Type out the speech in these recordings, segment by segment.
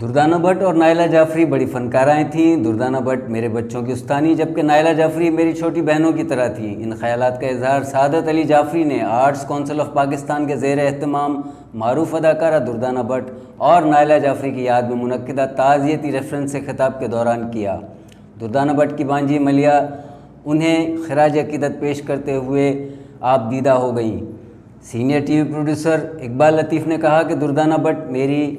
Durdana but اور نائلہ جعفری بڑی فنکارائیں تھیں۔ دردانہ بٹ میرے بچوں کی استانی، جبکہ نائلہ جعفری میری چھوٹی بہنوں کی طرح تھیں۔ ان خیالات کا اظہار سعادت علی جعفری نے آرٹس کونسل آف پاکستان کے زیر اہتمام معروف اداکارہ دردانہ بٹ اور نائلہ جعفری کی یاد میں منعقدہ تعزیتی ریفرنس سے خطاب کے دوران کیا۔ دردانہ بٹ کی بانجی ملیہ انہیں خراج عقیدت پیش کرتے ہوئے آپ دیدہ ہو گئیں۔ Senior T V producer Iqbal Latif نے کہا کہ دردانہ بٹ میری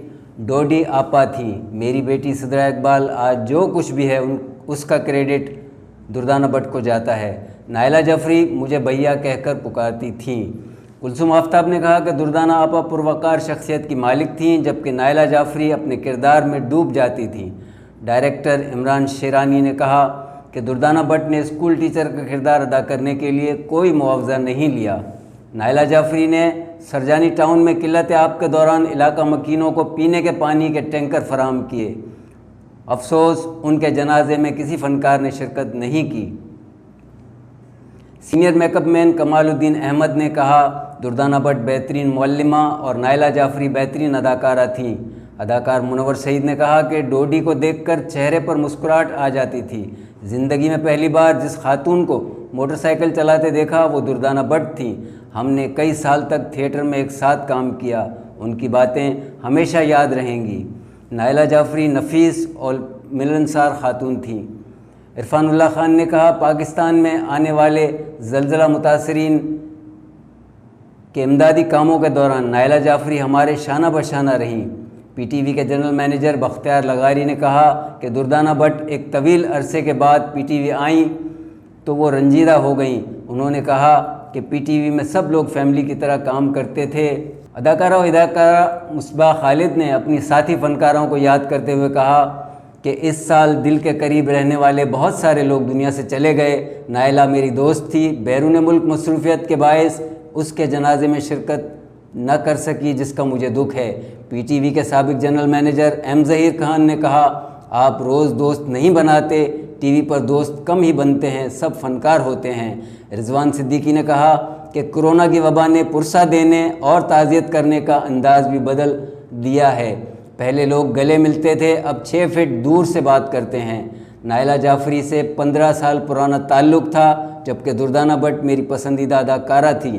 ڈوڈی آپا تھیں۔ میری بیٹی صدرہ اقبال آج جو کچھ بھی ہے اس کا کریڈٹ دردانہ بٹ کو جاتا ہے۔ نائلہ جعفری مجھے بھیا کہہ کر پکارتی تھیں۔ کلثوم آفتاب نے کہا کہ دردانہ آپا پروقار شخصیت کی مالک تھیں، جبکہ نائلہ جعفری اپنے کردار میں ڈوب جاتی تھیں۔ ڈائریکٹر عمران شیرانی نے کہا کہ دردانہ بٹ نے اسکول ٹیچر کا کردار ادا کرنے کے لیے کوئی معاوضہ نہیں لیا۔ نائلہ جعفری نے سرجانی ٹاؤن میں قلت آب کے دوران علاقہ مکینوں کو پینے کے پانی کے ٹینکر فراہم کیے۔ افسوس ان کے جنازے میں کسی فنکار نے شرکت نہیں کی۔ سینئر میک اپ مین کمال الدین احمد نے کہا دردانہ بٹ بہترین معلمہ اور نائلہ جعفری بہترین اداکارہ تھیں۔ اداکار منور سعید نے کہا کہ ڈوڈی کو دیکھ کر چہرے پر مسکراہٹ آ جاتی تھی۔ زندگی میں پہلی بار جس خاتون کو موٹر سائیکل چلاتے دیکھا وہ دردانہ بٹ تھیں۔ ہم نے کئی سال تک تھیٹر میں ایک ساتھ کام کیا، ان کی باتیں ہمیشہ یاد رہیں گی۔ نائلہ جعفری نفیس اور ملنسار خاتون تھیں۔ عرفان اللہ خان نے کہا پاکستان میں آنے والے زلزلہ متاثرین کے امدادی کاموں کے دوران نائلہ جعفری ہمارے شانہ بشانہ رہیں۔ پی ٹی وی کے جنرل مینیجر بختیار لغاری نے کہا کہ دردانہ بٹ ایک طویل عرصے کے بعد پی ٹی وی آئیں تو وہ رنجیدہ ہو گئیں۔ انہوں نے کہا کہ پی ٹی وی میں سب لوگ فیملی کی طرح کام کرتے تھے۔ اداکارہ و اداکارہ مصباح خالد نے اپنی ساتھی فنکاروں کو یاد کرتے ہوئے کہا کہ اس سال دل کے قریب رہنے والے بہت سارے لوگ دنیا سے چلے گئے۔ نائلہ میری دوست تھی، بیرون ملک مصروفیت کے باعث اس کے جنازے میں شرکت نہ کر سکی، جس کا مجھے دکھ ہے۔ پی ٹی وی کے سابق general manager M Zaheer Khan نے کہا آپ روز دوست نہیں بناتے، ٹی وی پر دوست کم ہی بنتے ہیں، سب فنکار ہوتے ہیں۔ رضوان صدیقی نے کہا کہ کورونا کی وبا نے پرسہ دینے اور تعزیت کرنے کا انداز بھی بدل دیا ہے۔ پہلے لوگ گلے ملتے تھے، اب 6 فٹ دور سے بات کرتے ہیں۔ نائلہ جعفری سے 15 سال پرانا تعلق تھا، جبکہ دردانہ بٹ میری پسندیدہ اداکارہ تھی۔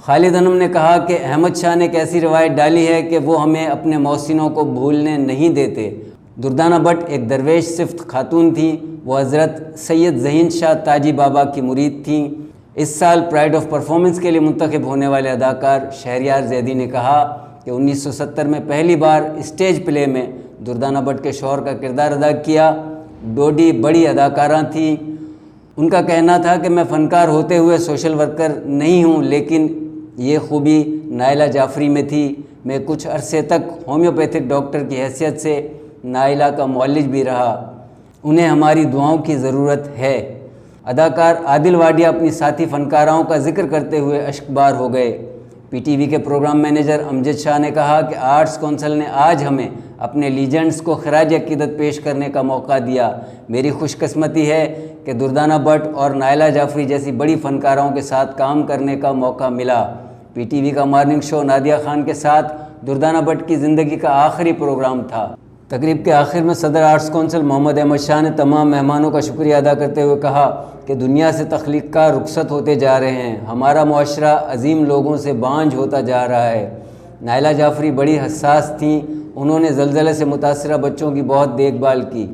خالد انم نے کہا کہ احمد شاہ نے ایک ایسی روایت ڈالی ہے کہ وہ ہمیں اپنے محسنوں کو بھولنے نہیں دیتے۔ دردانہ بٹ ایک درویش صفت خاتون تھیں۔ وہ حضرت سید ذہین شاہ تاجی بابا کی مرید تھیں۔ اس سال پرائڈ آف پرفارمنس کے لیے منتخب ہونے والے اداکار شہریار زیدی نے کہا کہ 1970 میں پہلی بار اسٹیج پلے میں دردانہ بٹ کے شوہر کا کردار ادا کیا۔ ڈوڈی بڑی اداکارہ تھیں۔ ان کا کہنا تھا کہ میں فنکار ہوتے ہوئے سوشل ورکر نہیں ہوں، لیکن یہ خوبی نائلہ جعفری میں تھی۔ میں کچھ عرصے تک ہومیوپیتھک ڈاکٹر کی حیثیت سے نائلہ کا معالج بھی رہا۔ انہیں ہماری دعاؤں کی ضرورت ہے۔ اداکار عادل واڈیا اپنی ساتھی فنکاراؤں کا ذکر کرتے ہوئے اشکبار ہو گئے۔ پی ٹی وی کے پروگرام مینیجر امجد شاہ نے کہا کہ آرٹس کونسل نے آج ہمیں اپنے لیجنڈز کو خراج عقیدت پیش کرنے کا موقع دیا۔ میری خوش قسمتی ہے کہ دردانہ بٹ اور نائلہ جعفری جیسی بڑی فنکاراؤں کے ساتھ کام کرنے کا موقع ملا۔ پی ٹی وی کا مارننگ شو نادیہ خان کے ساتھ دردانہ بٹ کی زندگی کا آخری پروگرام تھا۔ تقریب کے آخر میں صدر آرٹس کونسل محمد احمد شاہ نے تمام مہمانوں کا شکریہ ادا کرتے ہوئے کہا کہ دنیا سے تخلیق کار رخصت ہوتے جا رہے ہیں، ہمارا معاشرہ عظیم لوگوں سے بانجھ ہوتا جا رہا ہے۔ نائلہ جعفری بڑی حساس تھیں، انہوں نے زلزلے سے متاثرہ بچوں کی بہت دیکھ بھال کی۔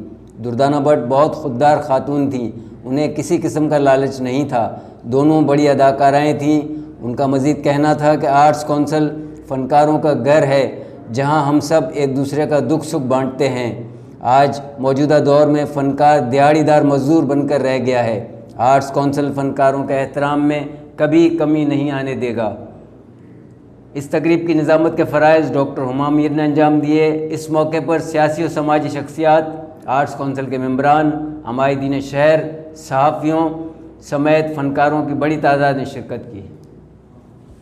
دردانہ بٹ بہت خوددار خاتون تھیں، انہیں کسی قسم کا لالچ نہیں تھا۔ دونوں بڑی اداکارائیں تھیں۔ ان کا مزید کہنا تھا کہ آرٹس کونسل فنکاروں کا گھر ہے، جہاں ہم سب ایک دوسرے کا دکھ سکھ بانٹتے ہیں۔ آج موجودہ دور میں فنکار دیہڑی دار مزدور بن کر رہ گیا ہے۔ آرٹس کونسل فنکاروں کے احترام میں کبھی کمی نہیں آنے دے گا۔ اس تقریب کی نظامت کے فرائض ڈاکٹر ہمام میر نے انجام دیے۔ اس موقع پر سیاسی و سماجی شخصیات، آرٹس کونسل کے ممبران، عمائدین شہر، صحافیوں سمیت فنکاروں کی بڑی تعداد نے شرکت کی۔